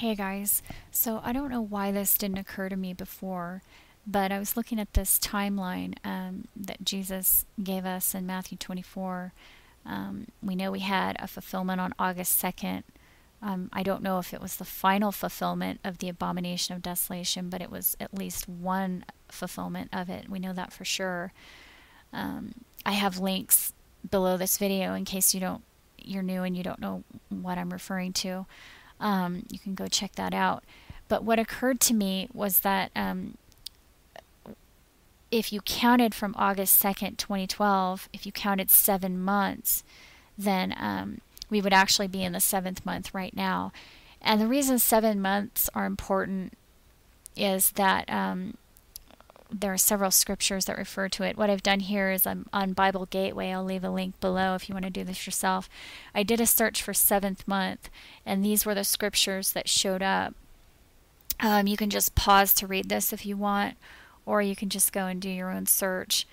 Hey guys, so I don't know why this didn't occur to me before, but I was looking at this timeline that Jesus gave us in Matthew 24. We know we had a fulfillment on August 2nd. I don't know if it was the final fulfillment of the Abomination of Desolation, but it was at least one fulfillment of it. We know that for sure. I have links below this video in case you're new and you don't know what I'm referring to. You can go check that out. But what occurred to me was that if you counted from August 2nd, 2012, if you counted 7 months, then we would actually be in the 7th month right now. And the reason 7 months are important is that there are several scriptures that refer to it. What I've done here is I'm on Bible Gateway. I'll leave a link below if you want to do this yourself. I did a search for 7th month, and these were the scriptures that showed up. You can just pause to read this if you want, or you can just go and do your own search.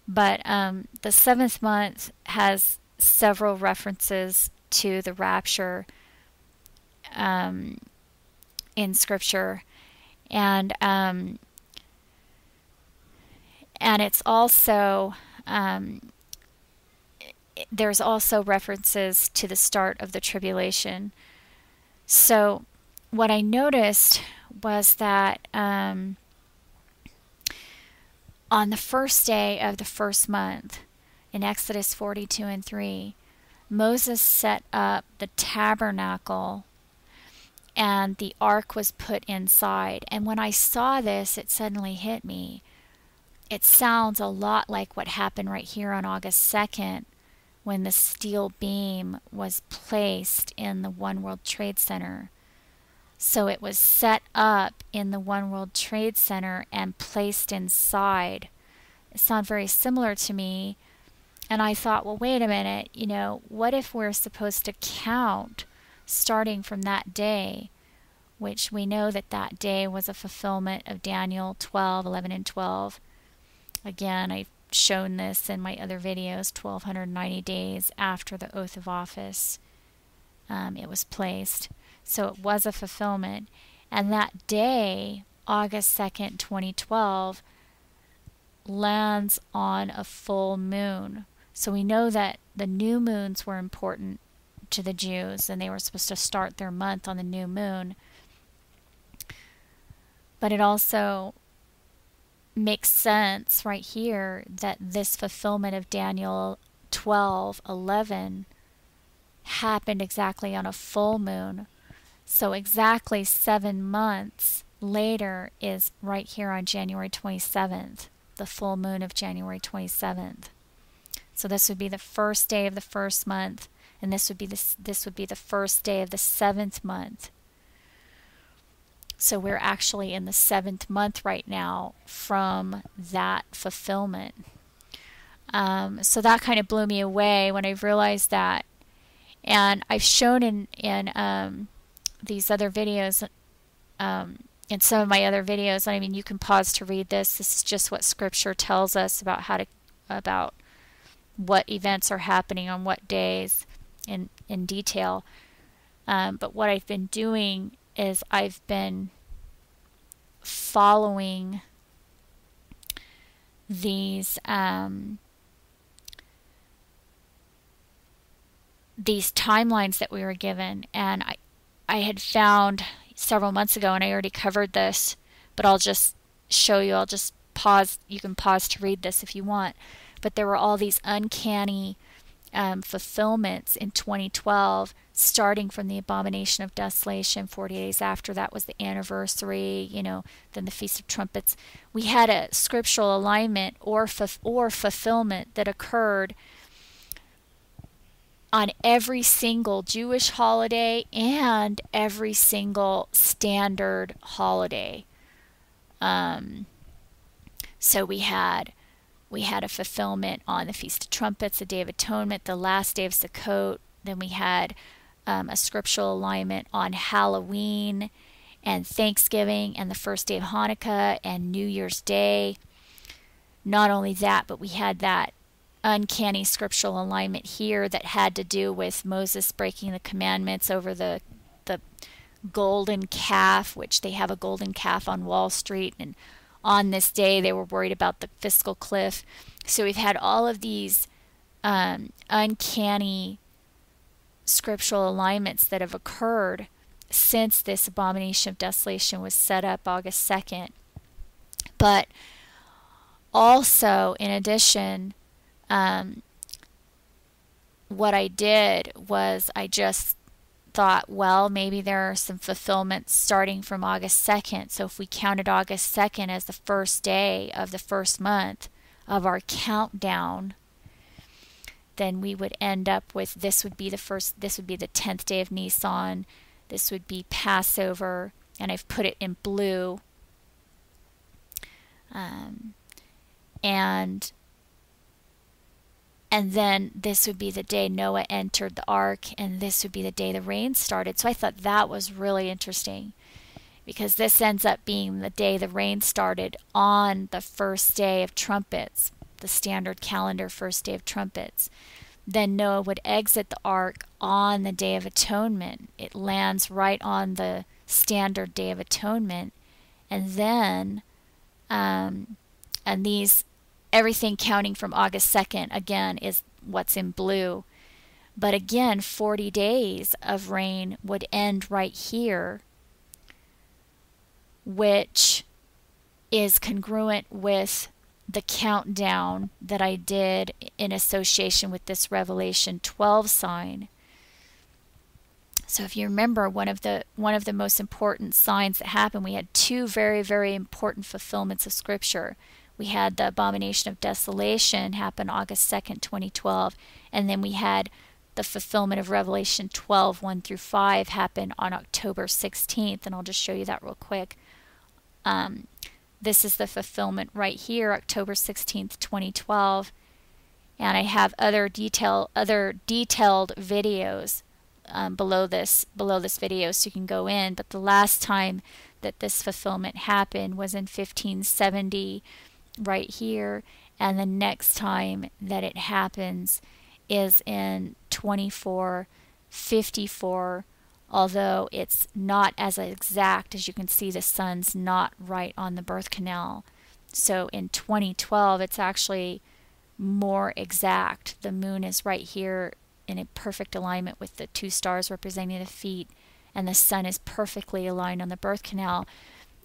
But the 7th month has several references to the rapture in Scripture, and it's also there's also references to the start of the tribulation. So what I noticed was that on the first day of the first month, in Exodus 42 and 3, Moses set up the tabernacle and the ark was put inside. And when I saw this, it suddenly hit me. It sounds a lot like what happened right here on August 2nd when the steel beam was placed in the One World Trade Center. So it was set up in the One World Trade Center and placed inside. It sounded very similar to me. And I thought, well, wait a minute, what if we're supposed to count starting from that day, which we know that that day was a fulfillment of Daniel 12:11 and 12. Again, I've shown this in my other videos, 1290 days after the oath of office it was placed. So it was a fulfillment. And that day, August 2nd, 2012, lands on a full moon. So we know that the new moons were important to the Jews, and they were supposed to start their month on the new moon. But it also makes sense right here that this fulfillment of Daniel 12:11 happened exactly on a full moon. So exactly 7 months later is right here on January 27th, the full moon of January 27th. So this would be the first day of the first month, and this would be the first day of the 7th month. So we're actually in the 7th month right now from that fulfillment. So that kind of blew me away when I realized that. And I've shown in these other videos, in some of my other videos, I mean, you can pause to read this. This is just what Scripture tells us about about what events are happening on what days in detail. But what I've been doing is I've been following these timelines that we were given, and I had found several months ago, and I already covered this, but I'll just show you. I'll just pause. You can pause to read this if you want. But there were all these uncanny fulfillments in 2012, starting from the Abomination of Desolation. 40 days after that was the anniversary, then the Feast of Trumpets. We had a scriptural alignment or fulfillment that occurred on every single Jewish holiday and every single standard holiday. So we had a fulfillment on the Feast of Trumpets, the Day of Atonement, the last day of Sukkot. Then we had a scriptural alignment on Halloween and Thanksgiving and the first day of Hanukkah and New Year's Day. Not only that, but we had that uncanny scriptural alignment here that had to do with Moses breaking the commandments over the golden calf, which they have a golden calf on Wall Street, and on this day they were worried about the fiscal cliff. So we've had all of these uncanny scriptural alignments that have occurred since this abomination of desolation was set up August 2nd. But also, in addition, what I did was I just thought, well, maybe there are some fulfillments starting from August 2nd. So if we counted August 2nd as the first day of the first month of our countdown, then we would end up with this would be the 10th day of Nisan. This would be Passover, and I've put it in blue. And then this would be the day Noah entered the ark, and this would be the day the rain started. So I thought that was really interesting, because this ends up being the day the rain started on the first day of trumpets, the standard calendar first day of trumpets. Then Noah would exit the ark on the Day of Atonement. It lands right on the standard Day of Atonement. And then, everything counting from August 2nd, again, is what's in blue. But again, 40 days of rain would end right here, which is congruent with the countdown that I did in association with this Revelation 12 sign. So if you remember, one of the most important signs that happened, we had two very, very important fulfillments of Scripture. We had the Abomination of Desolation happen August 2nd, 2012, and then we had the fulfillment of Revelation 12, 1 through 5 happen on October 16th, and I'll just show you that real quick. This is the fulfillment right here, October 16th, 2012. And I have other detailed videos below this video, so you can go in. But the last time that this fulfillment happened was in 1570, right here. And the next time that it happens is in 2454. Although it's not as exact, as you can see, the sun's not right on the birth canal. So in 2012, it's actually more exact. The moon is right here in a perfect alignment with the two stars representing the feet, and the sun is perfectly aligned on the birth canal.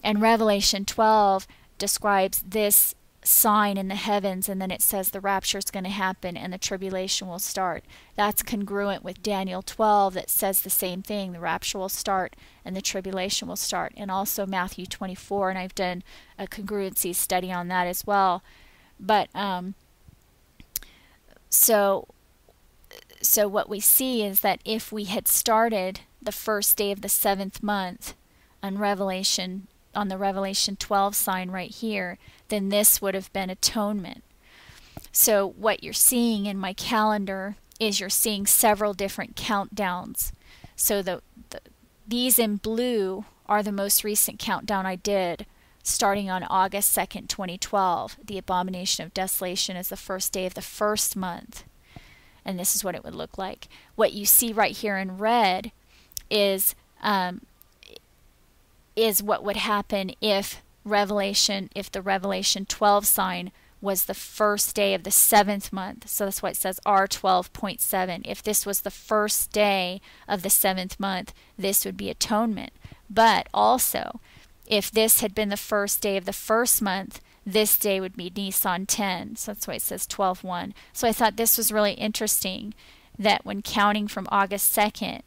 And Revelation 12 describes this sign in the heavens, and then it says the rapture is going to happen and the tribulation will start. That's congruent with Daniel 12 that says the same thing. The rapture will start and the tribulation will start. And also Matthew 24, and I've done a congruency study on that as well. But so what we see is that if we had started the first day of the 7th month on the Revelation 12 sign right here, then this would have been atonement. So what you're seeing in my calendar is you're seeing several different countdowns. So these in blue are the most recent countdown I did, starting on August 2nd, 2012. The Abomination of Desolation is the first day of the first month. And this is what it would look like. What you see right here in red is what would happen if the Revelation 12 sign was the first day of the 7th month. So that's why it says R12.7. If this was the first day of the 7th month, this would be atonement. But also, if this had been the first day of the first month, this day would be Nisan 10. So that's why it says 12.1. So I thought this was really interesting, that when counting from August 2nd,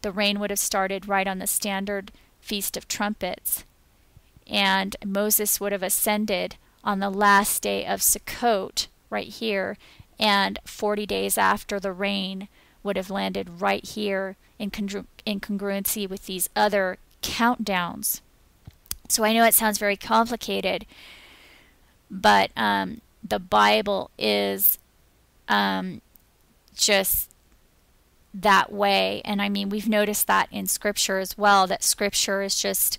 the rain would have started right on the standard Feast of Trumpets, and Moses would have ascended on the last day of Sukkot right here, and 40 days after the rain would have landed right here in congruency with these other countdowns. So I know it sounds very complicated, but the Bible is just that way. And I mean, we've noticed that in Scripture as well, that Scripture is just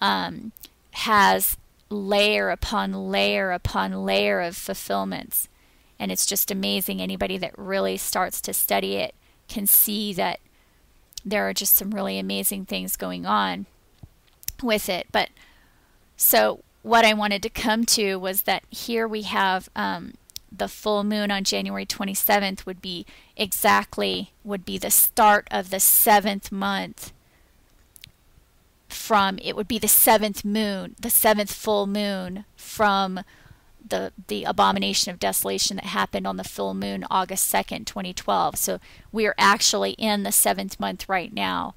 has layer upon layer upon layer of fulfillments. And it's just amazing. Anybody that really starts to study it can see that there are just some really amazing things going on with it. But so what I wanted to come to was that here we have the full moon on January 27th would be the start of the 7th month. It would be the 7th moon, the 7th full moon from the Abomination of Desolation that happened on the full moon August 2nd, 2012. So we are actually in the 7th month right now.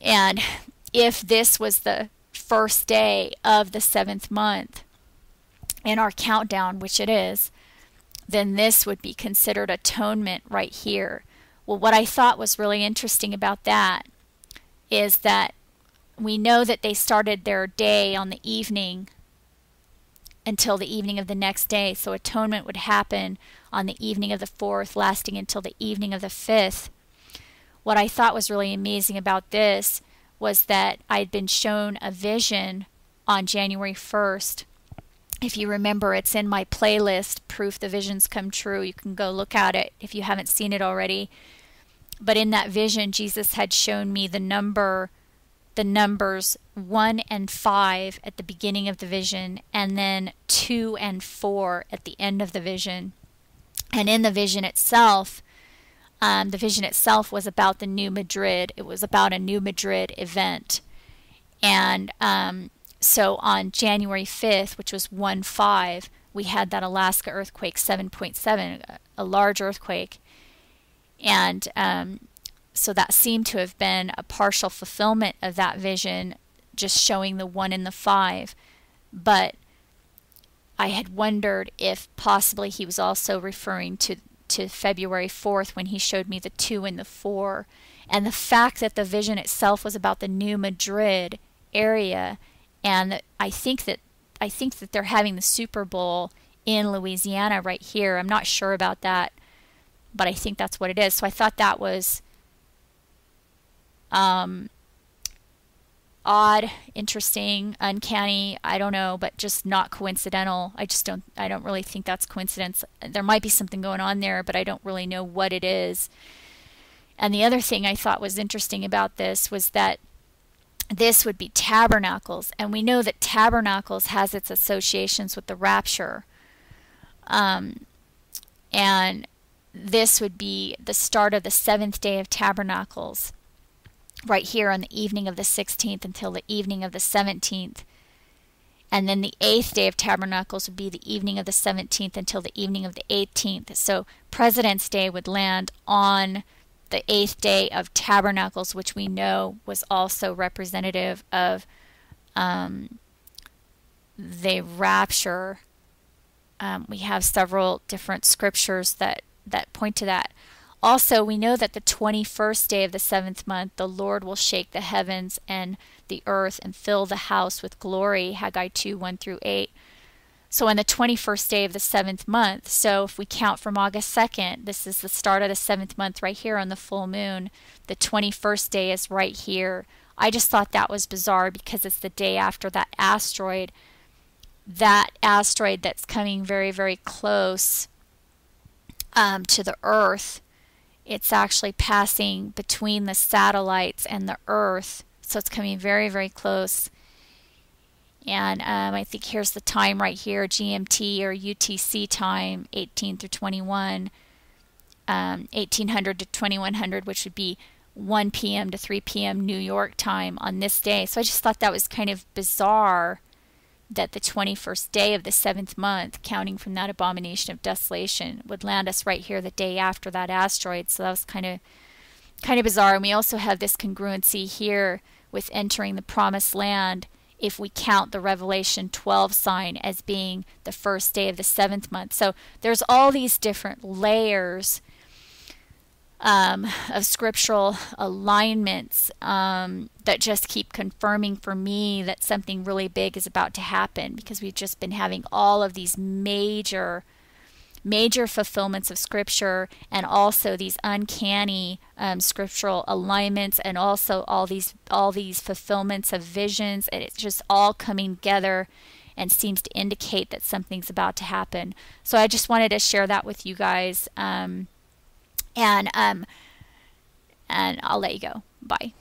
And if this was the first day of the 7th month in our countdown, which it is, then this would be considered atonement right here. Well, what I thought was really interesting about that is that we know that they started their day on the evening until the evening of the next day. So atonement would happen on the evening of the 4th, lasting until the evening of the 5th. What I thought was really amazing about this was that I'd been shown a vision on January 1st. If you remember, it's in my playlist, Proof the Visions Come True. You can go look at it if you haven't seen it already. But in that vision, Jesus had shown me the numbers 1 and 5 at the beginning of the vision, and then 2 and 4 at the end of the vision. And in the vision itself was about the New Madrid. It was about a New Madrid event. And so on January 5th, which was 1/5, we had that Alaska earthquake, 7.7, a large earthquake. And so that seemed to have been a partial fulfillment of that vision, just showing the 1 and the 5. But I had wondered if possibly he was also referring to February 4th when he showed me the 2 and the 4. And the fact that the vision itself was about the New Madrid area, and I think that they're having the Super Bowl in Louisiana right here. I'm not sure about that, but I think that's what it is. So I thought that was odd, interesting, uncanny, I don't know, but just not coincidental. I don't really think that's coincidence. There might be something going on there, but I don't really know what it is. And the other thing I thought was interesting about this was that this would be tabernacles, and we know that tabernacles has its associations with the rapture. And this would be the start of the 7th day of tabernacles, right here on the evening of the 16th until the evening of the 17th. And then the 8th day of tabernacles would be the evening of the 17th until the evening of the 18th. So President's Day would land on the 8th day of tabernacles, which we know was also representative of the rapture. We have several different scriptures that point to that. Also, we know that the 21st day of the 7th month, the Lord will shake the heavens and the earth and fill the house with glory, Haggai 2, 1-8. So on the 21st day of the 7th month, so if we count from August 2nd, this is the start of the 7th month right here on the full moon. The 21st day is right here. I just thought that was bizarre because it's the day after that asteroid that's coming very, very close to the Earth. It's actually passing between the satellites and the Earth, so it's coming very, very close. And I think here's the time right here, GMT or UTC time, 18 through 21, 1800 to 2100, which would be 1 p.m. to 3 p.m. New York time on this day. So I just thought that was kind of bizarre that the 21st day of the 7th month, counting from that Abomination of Desolation, would land us right here the day after that asteroid. So that was kind of bizarre. And we also have this congruency here with entering the Promised Land, if we count the Revelation 12 sign as being the first day of the 7th month. So there's all these different layers of scriptural alignments that just keep confirming for me that something really big is about to happen, because we've just been having all of these major fulfillments of scripture, and also these uncanny scriptural alignments, and also all these fulfillments of visions, and it's just all coming together and seems to indicate that something's about to happen. So I just wanted to share that with you guys. and I'll let you go. Bye.